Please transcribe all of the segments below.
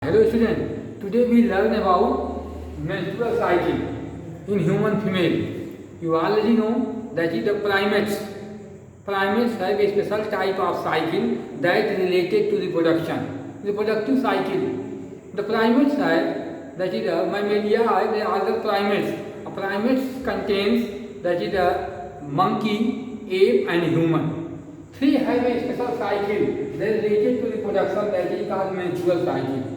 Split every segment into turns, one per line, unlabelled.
Hello student, today we learn about menstrual cycle in human female. You already know that is the primates. Primates have a special type of cycle that related to reproduction. Reproductive cycle. The primates have, that is the mammalia are the other primates. A primates contains, that is the monkey, ape and human. Three have a special cycle that related to reproduction, that is called menstrual cycle.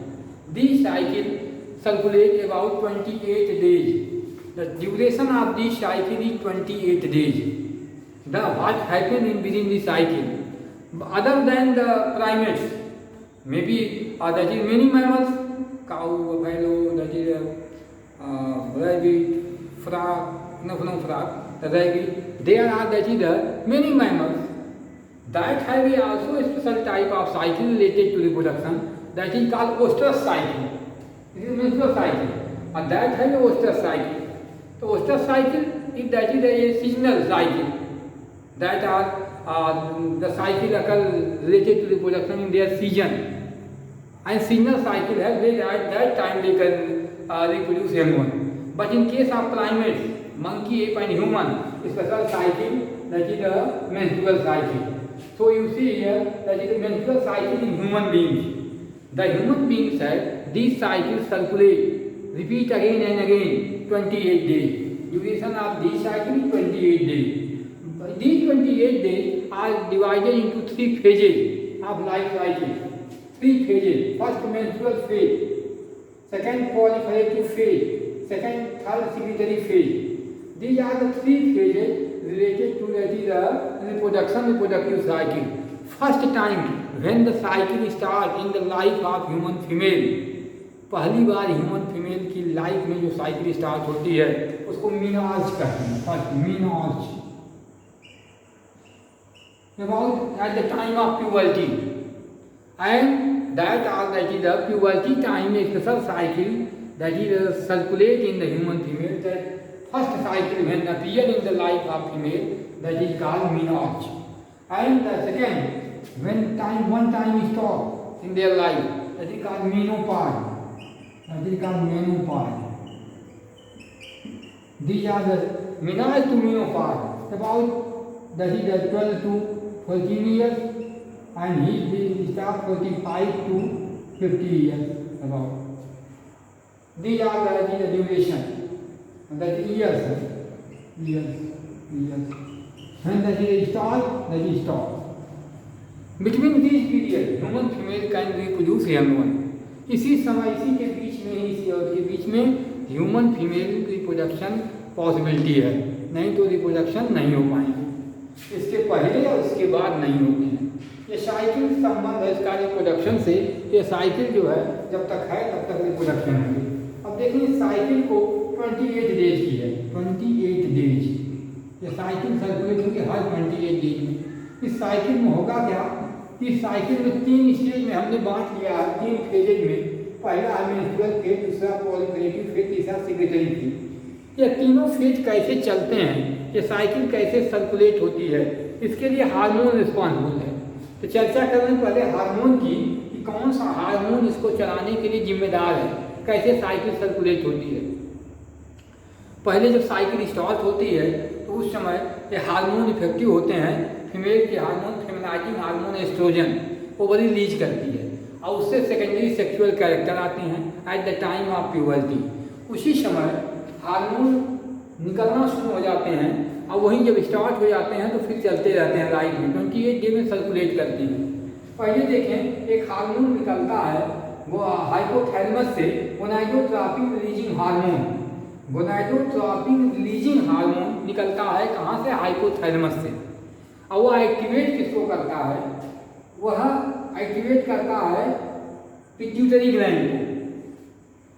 These cycles circulate about 28 days. The duration of this cycle is 28 days. What happens in within the cycle? Other than the primates, maybe that is many mammals, cow, buffalo, that is rabbit, rabbit. There are that is many mammals that have also a special type of cycle related to reproduction. That is called ostrus cycle. This is menstrual cycle, and that has a ostrus cycle. So ostrus cycle is that is a seasonal cycle. That are the cycle occur related to reproduction in their season. And seasonal cycle has at that time they can reproduce young one. But in case of primates, monkey, ape, and human, special cycle that is the menstrual cycle. So you see here that is the menstrual cycle in human beings. The human beings have these cycles circulate, repeat again and again, 28 days. Duration of these cycles is 28 days. These 28 days are divided into three phases of life cycle. Three phases. First, menstrual phase. Second, proliferative phase. Third, secretory phase. These are the three phases related to the reproductive cycle. First time when the cycle starts in the life of human female, पहली बार human female की life में जो cycle start होती है उसको menses कहते हैं. First menses about at the time of puberty, and that is the puberty time, a special cycle that is circulate in the human female. That first cycle when appear in the life of female, that is called menarche. And the second, when one time stop in their life, that is called menopause. These are the menarche to menopause. About that is the 12 to 14 years, and he start 45 to 50 years about. These are the duration. That is years. When that is start, that is stop. Between these periods, human female can reproduce young one. इसी समय इसी के बीच में ही इसी और के बीच में human female reproduction possibility है, नहीं तो रिप्रोडक्शन नहीं हो पाएंगे. इसके पहले और इसके बाद नहीं होगी. ये साइकिल संबंध है इसका रिप्रोडक्शन से. ये साइकिल जो है जब तक है तब तक रिप्रोडक्शन होगी. अब देखिए साइकिल को 28 डेज की है. 28 डेज ये साइकिल सर्कुलेट होगी हर 28 डेज में. इस साइकिल में होगा क्या, इस साइकिल में तीन स्टेज में हमने बांट लिया है, तीन फेजेज में. पहला है मेंस्ट्रुअल फेज, दूसरा प्रोलिफरेटिव फेज, तीसरा सेक्रेटरी फेज. ये तीनों फेज कैसे चलते हैं, ये साइकिल कैसे सर्कुलेट होती है, इसके लिए हार्मोन रिस्पॉन्सिबल है. तो चर्चा करने पहले हार्मोन की कि कौन सा हार्मोन इसको चलाने के लिए जिम्मेदार है, कैसे साइकिल सर्कुलेट होती है. पहले जब साइकिल स्टार्ट होती है तो उस समय ये हार्मोन इफेक्टिव होते हैं. फीमेल के हार्मोन, फेमिनाइजिंग हार्मोन एस्ट्रोजन वो रिलीज करती है, और उससे सेकेंडरी सेक्सुअल कैरेक्टर आते हैं at the time of puberty. उसी समय हार्मोन निकलना शुरू हो जाते हैं, और वहीं जब स्टार्ट हो जाते हैं तो फिर चलते रहते हैं लाइफ में. 28 डे में सर्कुलेट करती हैं. पहले देखें एक हार्मोन निकलता है वो हाइपोथैलेमस से, gonadotropin releasing hormone. Gonadotropin releasing hormone निकलता है कहाँ से, हाइपोथैलेमस से. और वह एक्टिवेट किसको करता है, वह एक्टिवेट करता है पिट्यूटरी ग्लैंड को.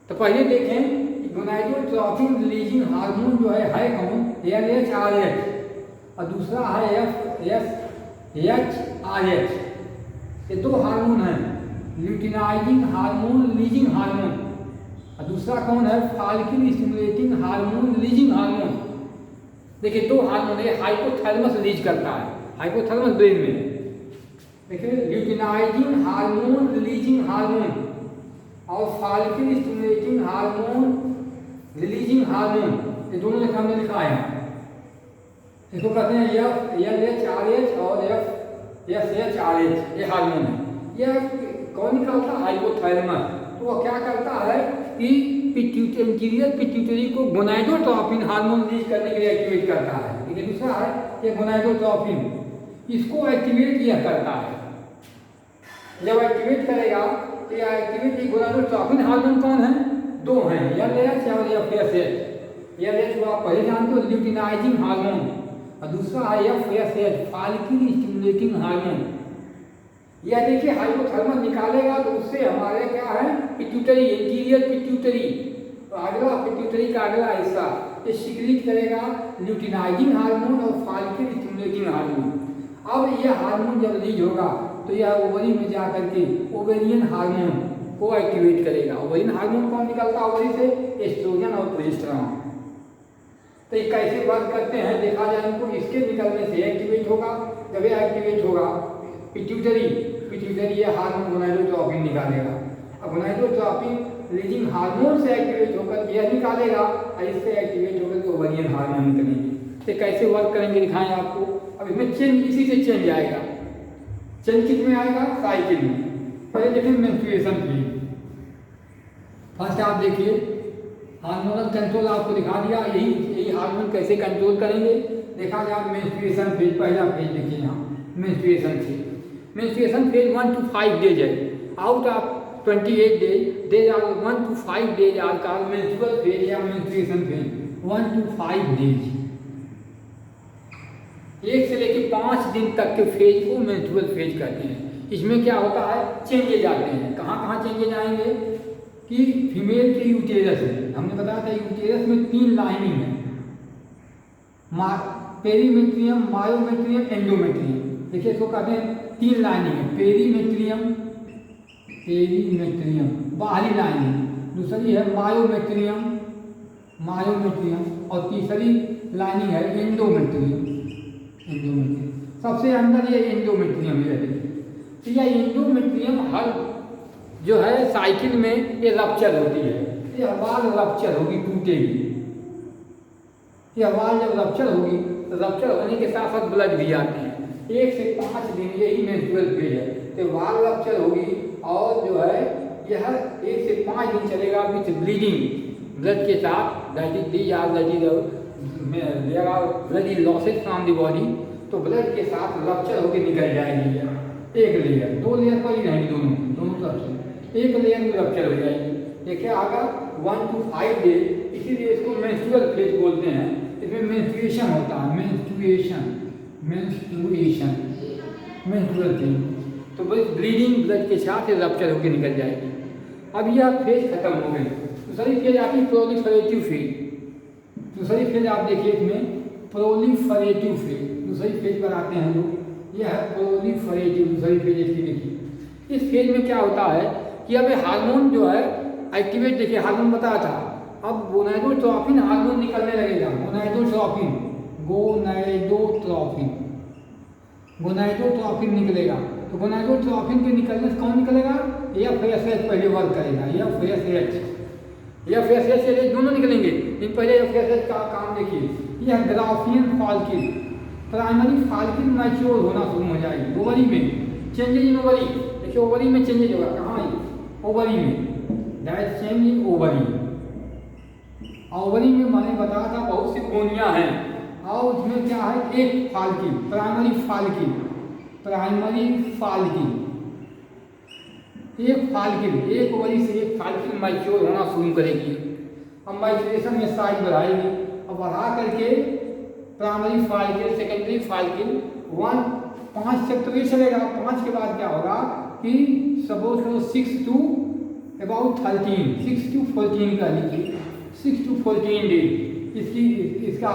तो पहले देखें कि गोनाडोट्रोपिन रिलीजिंग हार्मोन जो है कौन, LHRH, और दूसरा है FSHRH. ये दो हार्मोन हैं, ल्यूटिनाइजिंग हार्मोन रिलीजिंग हार्मोन, और दूसरा कौन है, follicle stimulating hormone releasing hormone. देखिए दो हार्मोन है, हाइपोथैलेमस रिलीज करता है, हाइपोथैलेमस ब्रेन में. देखिए ल्यूटिनाइजिंग हार्मोन रिलीजिंग हार्मोन, और follicle stimulating hormone releasing hormone, ये दोनों लिखा हमने लिखा है। इसको कहते हैं FLHRH और FSHRH, ये हार्मोन है। यह कौन निकालता है? हाइपोथैलेमस। तो वह क्या करता है कि एंटीरियर पिट्यूटरी को गोनाडोट्रोपिन हार्मोन रिलीज करने के लिए एक्टिवेट करता है। ठीक है, दूसरा है ये गोनाडोट्रोपिन, इसको एक्टिवेट यह करता है। जब एक्टिवेट करेगा तो यह एक्टिवेट गोनाडोट्रोपिन हार्मोन कौन है? दो हैं, LH और FSH। LH को आप पहले जानते हो, ल्यूटिनाइजिंग हार्मोन, और दूसरा है FSH, फॉलिकल स्टिमुलेटिंग हार्मोन। यह देखिए हाइपोथैलेमस निकालेगा तो उससे हमारे क्या है, पिट्यूटरी, इंटीरियर पिट्यूटरी, तो अगला पिट्यूटरी का अगला हिस्सा ये सिक्रीट करेगा ल्यूटिनाइजिंग हार्मोन और फॉलिकल स्टिमुलेटिंग हार्मोन। अब यह हार्मोन जब रिलीज होगा तो यह ओवरी में जाकर के ओवेरियन हार्मोन को एक्टिवेट करेगा। ओवेरियन हार्मोन कौन निकलता है ओवरी से? एस्ट्रोजन और प्रोजेस्टेरॉन। तो ये कैसे वर्क करते हैं देखा जाए इनको। इसके निकलने से एक्टिवेट होगा, जब यह एक्टिवेट होगा पिट्यूटरी ये हार्मोन गोनाडोट्रोपिन निकालेगा। अब गोनाडोट्रोपिन रिलीजिंग हार्मोन से एक्टिवेट होकर यह निकालेगा और इससे एक्टिवेट होकर के ओवेरियन हार्मोन निकलेंगे। तो कैसे वर्क करेंगे दिखाएं आपको। अब इसमें चेंज इसी से चेंज आएगा। चेंज किस में आएगा? साइकिल में। पहले देखें मेंस्ट्रुएशन फेज। फर्स्ट आप देखिए हार्मोनल कंट्रोल आपको दिखा दिया, यही हार्मोन कैसे कंट्रोल करेंगे देखा जाए। मेंस्ट्रुएशन फेज, पहला फेज देखिए यहाँ menstruation phase. Menstruation phase 1 to 5 days है। Out of 28 days are 1 to 5 days are called menstrual phase या मेंस्ट्रुएशन फेज। 1 to 5 डेज, 1 से लेकर 5 दिन तक के फेज को मेंस्ट्रुअल फेज कहते हैं। इसमें क्या होता है, चेंजेज आते हैं। कहाँ कहाँ चेंजेज आएंगे कि फीमेल के यूटेरस में, हमने बताया था यूटेरस में 3 लाइनिंग है, पेरीमेट्रियम, मायोमेट्रियम, एंडोमेट्रियम। देखिए इसको कहते हैं 3 लाइनिंग है, पेरीमेट्रियम बाहरी लाइनिंग, दूसरी है मायोमेट्रियम और तीसरी लाइनिंग है एंडोमेट्रियम। सबसे अंदर ये एंडोमेट्रियम है। तो यह एंडोमेट्रियम हर जो है साइकिल में ये रप्चर होती है, ये वाल रप्चर होगी, टूटेगी। यह वाल जब रप्चर होगी तो रप्चर होने के साथ साथ ब्लड भी आते हैं। 1 से 5 दिन यही मेंस्ट्रुअल फेज है। तो वाल रप्चर होगी और जो है यह 1 से 5 दिन चलेगा विथ ब्लीडिंग, ब्लड के साथ। Blood is losses from the body, तो ब्लड के साथ रप्चर होकर निकल जाएगी। एक लेयर, 2 लेयर पर ही रहेंगी दोनों तरफ से, एक लेयर में रप्चर हो जाएगी। देखिए आगे 1 to 5 डेज, इसीलिए इसको मेंस्ट्रुअल फेज बोलते हैं। इसमें मेंस्ट्रुएशन होता है, मेंस्ट्रुअल फेज। तो बस ब्लीडिंग ब्लड के साथ रप्चर होकर निकल जाएगी। अब यह फेज खत्म हो गई। दूसरी फेज आती है प्रोलिफरेटिव फेज। दूसरी फेज आप देखिए इसमें प्रोलिफरेटिव फेज, दूसरी फेज पर आते हैं लोग। यह है प्रोलिफरेटिव, दूसरी फेज इसकी देखिए। इस फेज में क्या होता है कि अब हार्मोन जो है एक्टिवेट, देखिए हार्मोन बताया था, अब गोनाडोट्रोपिन हार्मोन निकलने लगेगा। गोनाडोट्रोपिन निकलेगा। तो गोनाडोट्रोपिन के निकलने से कौन निकलेगा? FSH पहले वर्क करेगा। FSH दोनों निकलेंगे, लेकिन पहले FSH का काम देखिए। यह Graafian follicle, primary follicle mature होना शुरू हो जाएगी ओवरी में। चेंजेज इन ओवरी, देखिए ओवरी में चेंजेज होगा। कहाँ है? ओवरी में, that change in ovary. Ovary में मैंने बताया था बहुत सी कोनियाँ हैं, और उसमें क्या है, एक फॉलिकल, प्राइमरी फॉलिकल, एक ओवरी से एक फॉलिकल मैच्योर होना शुरू करेगी। अब मैच्योरेशन में साइज बढ़ाएगी, और बढ़ा करके प्राइमरी फॉलिकल, सेकेंडरी फॉलिकल 5 तक तो ये चलेगा। 5 के बाद क्या होगा कि सपोज करो 6 to about 13, 6 to 14 का लीजिए, 6 to 14 डेज इसका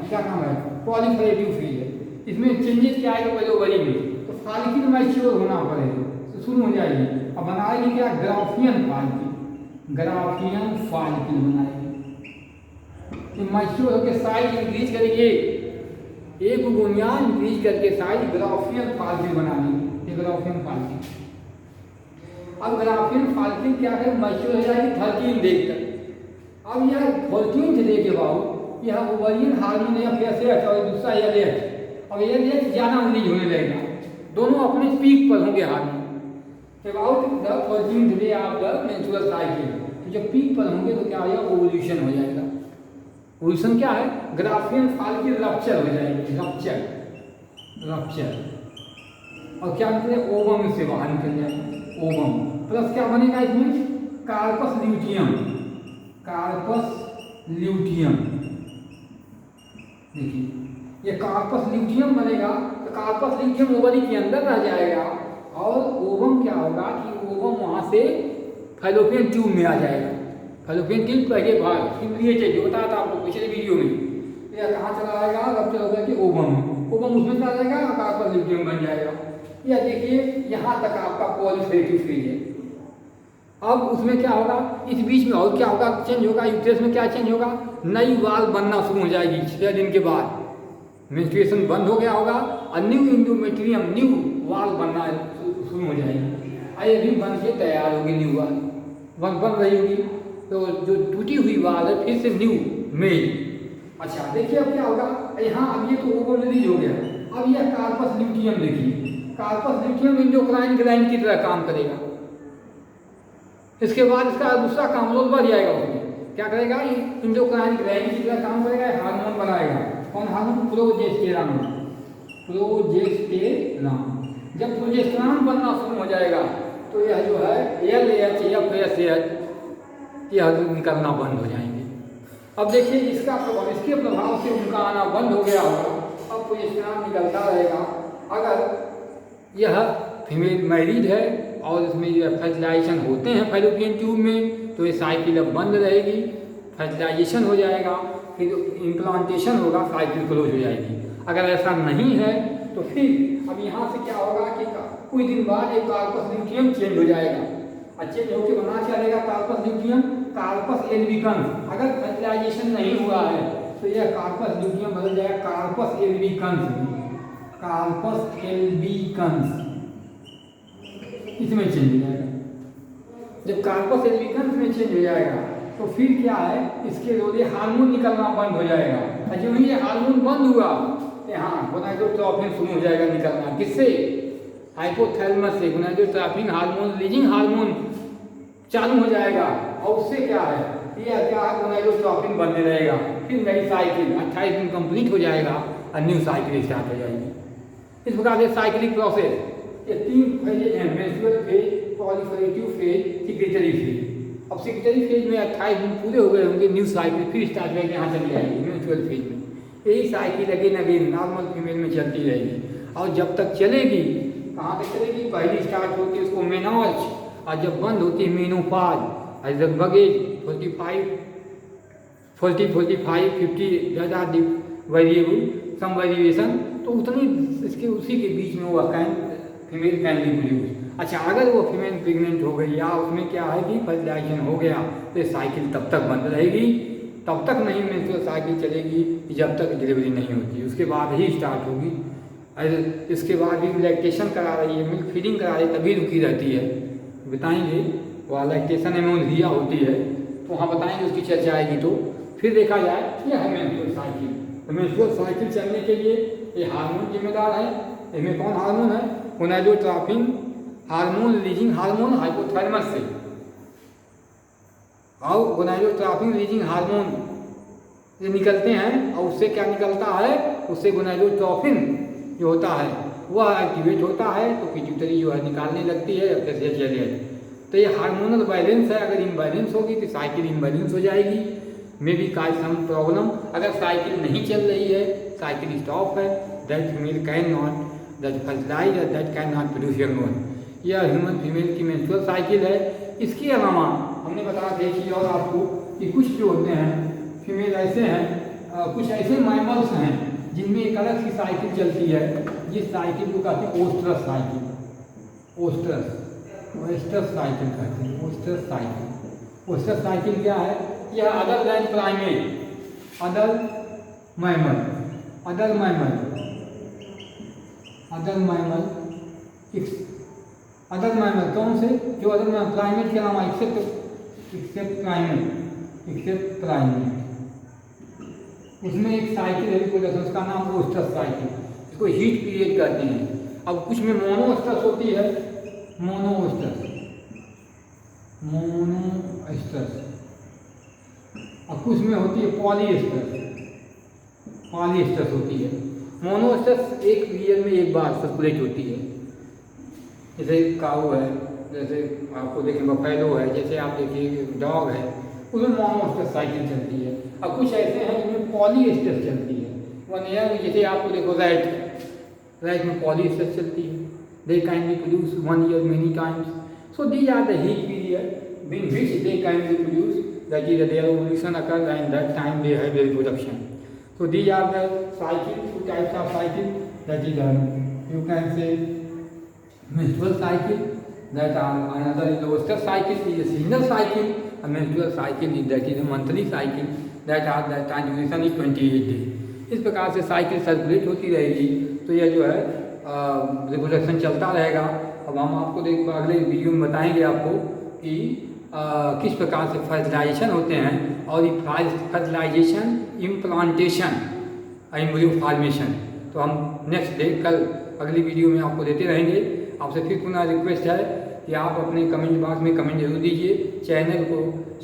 क्या नाम है, प्रोलिफरेटिव फेज है। इसमें चेंजेस क्या आएगा पहले ओवरी में, तो फॉलिकल मैच्योर होना पड़ेगा, तो शुरू हो जाएगी। अब बनाएगी क्या, ग्राफियन फॉलिकल बनाएगी। तो मैच्योर होकर साइज इंक्रीज करेंगे, एक गोनिया इंक्रीज करके साइज ग्राफियन फॉलिकल बनाएगी। ग्राफियन फॉलिकल अब ग्राफियन फॉल्किन क्या है, मैच्योर हो जाएगी 13 डे तक। अब यह 14 डे के बाद यह ओवरियन हार्मोन या FSH और दूसरा LH, और LH ज़्यादा रिलीज होने लगेगा, दोनों अपने पीक पर होंगे hormone about the 14th day of the menstrual cycle. तो जब पीक पर होंगे तो क्या हो जाएगा, ओवुलेशन हो जाएगा। ओवुलेशन क्या है, ग्राफियन फॉल्किन रप्चर हो जाएगी, रप्चर और क्या निकले, ओवम से बाहर निकल जाएगा, ओवम प्लस क्या बनेगा इसमें, कार्पस ल्यूटियम, कार्पस ल्यूटियम। देखिए ये कार्पस ल्यूटियम बनेगा, तो कार्पस ल्यूटियम ओवरी के अंदर रह जाएगा, और ओवम क्या होगा कि ओवम वहाँ से फैलोपियन ट्यूब में आ जाएगा। फैलोपियन ट्यूब का ये भाग फिब्रिएटेड जो बताया था आपको पिछले वीडियो में, यह कहाँ चला जाएगा, रप्चर होकर के ओवम, ओवम उसमें चला जाएगा, कार्पस ल्यूटियम बन जाएगा। यह देखिए यहाँ तक आपका पॉलीफेरेटिव फेज है। अब उसमें क्या होगा, इस बीच में और क्या होगा, चेंज होगा, यूट्रस में क्या चेंज होगा, नई वाल बनना शुरू हो जाएगी 6 दिन के बाद। मेंस्ट्रुएशन बंद हो गया होगा और न्यू इंडोमेट्रियम, न्यू वाल बनना शुरू हो जाएगी, ये भी बन के तैयार होगी, न्यू वाल बन रही होगी। तो जो टूटी हुई वाल है फिर से न्यू मेल। अच्छा देखिए अब क्या होगा, यहाँ अब ये तो ओवर रिलीज हो गया, अब यह कार्पस ल्यूटियम देखिए, कार्पस ल्यूटियम इंडोक्राइन ग्लैंड की तरह काम करेगा। इसके बाद इसका दूसरा काम रोल बढ़ जाएगा, उसमें क्या करेगा, ये इंडोक्राइन ग्लैंड की तरह काम करेगा, हार्मोन बनाएगा। कौन हार्मोन, प्रोजेस्टेरॉन, प्रोजेस्टेरॉन। जब प्रोजेस्टेरॉन बनना शुरू हो जाएगा तो यह जो है LH FSH यह निकलना बंद हो जाएंगे। अब देखिए इसका प्रभाव, इसके प्रभाव से उनका आना बंद हो गया होगा, अब प्रोजेस्टेरॉन निकलता रहेगा। अगर यह फीमेल मैरिड है और इसमें जो फर्टिलाइजेशन होते हैं फैलोपियन ट्यूब में, तो ये साइकिल अब बंद रहेगी, फर्टिलाइजेशन हो जाएगा, फिर इम्प्लांटेशन होगा, साइकिल क्लोज हो जाएगी। अगर ऐसा नहीं है तो फिर अब यहाँ से क्या होगा कि कुछ दिन बाद एक कार्पस ल्यूटियम चेंज हो जाएगा, और चेंज होकर बना क्या रहेगा, कार्पस ल्यूटियम, कार्पस एल्बिकन्स। अगर फर्टिलाइजेशन नहीं हुआ है तो यह कार्पस ल्यूटियम बदल जाएगा कार्पस एल्बिकन्स में, कार्पस एल्बिकन्स इसमें चेंज हो जाएगा। जब कार्पस एल्बिकन्स में चेंज हो जाएगा तो फिर क्या है, इसके रोले हार्मोन निकलना बंद हो जाएगा, और जब ये हार्मोन बंद हुआ यहाँ गोनाडोट्रोपिन शुरू हो जाएगा निकलना, किससे, हाइपोथैलेमस से गोनाडोट्रोपिन हार्मोन, रिलीजिंग हार्मोन चालू हो जाएगा, और उससे क्या है, ये क्या है, गोनाडोट्रोपिन बनने रहेगा, फिर नई साइकिल 28 दिन कंप्लीट हो जाएगा और न्यू साइकिल स्टार्ट हो जाएगी। इस प्रकार से साइक्लिक प्रोसेस, ये 3 फेजेज हैं, menstrual phase, proliferative phase, secretory phase. अब सिक्रेटरी फेज में 28 दिन पूरे हो गए होंगे, न्यू साइकिल फिर स्टार्ट करके यहाँ चली जाएगी मेंस्ट्रुअल फेज में। यही साइकिल अगेन नॉर्मल फीमेल में चलती रहेगी, और जब तक चलेगी, कहाँ तक चलेगी, पहली स्टार्ट होती है उसको मेनॉज, और जब बंद होती है मेनोपॉज, और लगभग 45 50 ज़्यादा वेरिएबल सम वेरिएशन, तो उतनी इसके उसी के बीच में वो फीमेल कैन रिप्रोड्यूस। अच्छा अगर वो फीमेल प्रेग्नेंट हो गई या उसमें क्या है कि फर्टिलाइजेशन हो गया तो साइकिल तब तक बंद रहेगी, तब तक नहीं मेंस्ट्रुअल साइकिल चलेगी जब तक डिलीवरी नहीं होती, उसके बाद ही स्टार्ट होगी। अगर इसके बाद भी लैक्टेशन करा रही है, मिल्क फीडिंग करा रही है, तभी रुकी रहती है, बताएंगे वहाँ लैक्टेशन एमोनिया होती है तो वहाँ बताएंगे, उसकी चर्चा आएगी। तो फिर देखा जाए यह है मेंस्ट्रुअल साइकिल। तो मेंस्ट्रुअल साइकिल चलने के लिए ये हार्मोन जिम्मेदार है। इसमें कौन हार्मोन है, gonadotropin hormone, releasing hormone hypothalamus से, और गोनाडोट्रोपिन रिलीजिंग हार्मोन ये निकलते हैं, और उससे क्या निकलता है, उससे गोनाडोट्रोपिन जो होता है वह एक्टिवेट होता है, तो पिट्यूटरी जो है निकालने लगती है, फिर चले। तो ये हार्मोनल बैलेंस है, अगर इम्बैलेंस होगी तो साइकिल इम्बैलेंस हो जाएगी, may be cause some problem. अगर साइकिल नहीं चल रही है, साइकिल स्टॉप है, that female can not that fertilise, that can not produce hormone. यह ह्यूमन फीमेल की मेंस्ट्रुअल साइकिल है। इसके अलावा हमने बताया देखिए और आपको कि कुछ जो होते हैं फीमेल ऐसे हैं, कुछ ऐसे मैमल्स हैं जिनमें एक अलग सी साइकिल चलती है, जिस साइकिल को कहते हैं ओस्ट्रस साइकिल। ओस्ट्रस साइकिल कहते हैं, ओस्ट्रस साइकिल। ओस्ट्रस साइकिल क्या है, यह other than primate, other mammal other mammal कौन से? जो अदर मैमल प्राइमेट के अलावा एक्सेप्ट प्राइमेट, उसमें एक साइकिल है रिप्रोडक्शन, उसका नाम ओस्टस साइकिल, इसको हीट पीरियड कहते हैं। अब कुछ में मोनोस्टस होती है, मोनोस्टस, और कुछ में होती है पॉलीएस्टस होती है। मोनोस्टस एक ईयर में एक बार सर्कुलेट होती है, जैसे काऊ है, जैसे आपको देखें बफेलो है, जैसे आप देखिए डॉग है, उसमें मोनोस्टस साइकिल चलती है। अब कुछ ऐसे हैं जिनमें पॉलीएस्टस चलती है। वन ईयर में जैसे आपको देखो रैट में पॉलीएस्टस चलती है, they can be produce 1 year many times, so these are the heat period in which they can be produced, that is their ovulation occurs and that time they have their reproduction. So these are the cycle, two types of cycle, that is you can say menstrual cycle, that are another is the ostrus cycle, is a seasonal cycle, a menstrual cycle is that is a monthly cycle, that are the time duration is 28 days. इस प्रकार से cycle circulate होती रहेगी, तो यह जो है reproduction चलता रहेगा। अब हम आपको अगले वीडियो में बताएंगे आपको कि किस प्रकार से फर्टिलाइजेशन होते हैं, और ये फर्टिलाइजेशन, इम्प्लांटेशन, एम्ब्रियो फॉर्मेशन, तो हम नेक्स्ट डे कल अगली वीडियो में आपको देते रहेंगे। आपसे फिर पुनः रिक्वेस्ट है कि आप अपने कमेंट बॉक्स में कमेंट जरूर दीजिए, चैनल को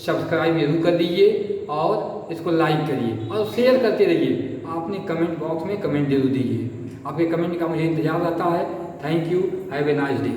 सब्सक्राइब जरूर कर दीजिए और इसको लाइक करिए और शेयर करते रहिए। आपने कमेंट बॉक्स में कमेंट जरूर दीजिए, आपके कमेंट का मुझे इंतजार रहता है। Thank you, have a nice day.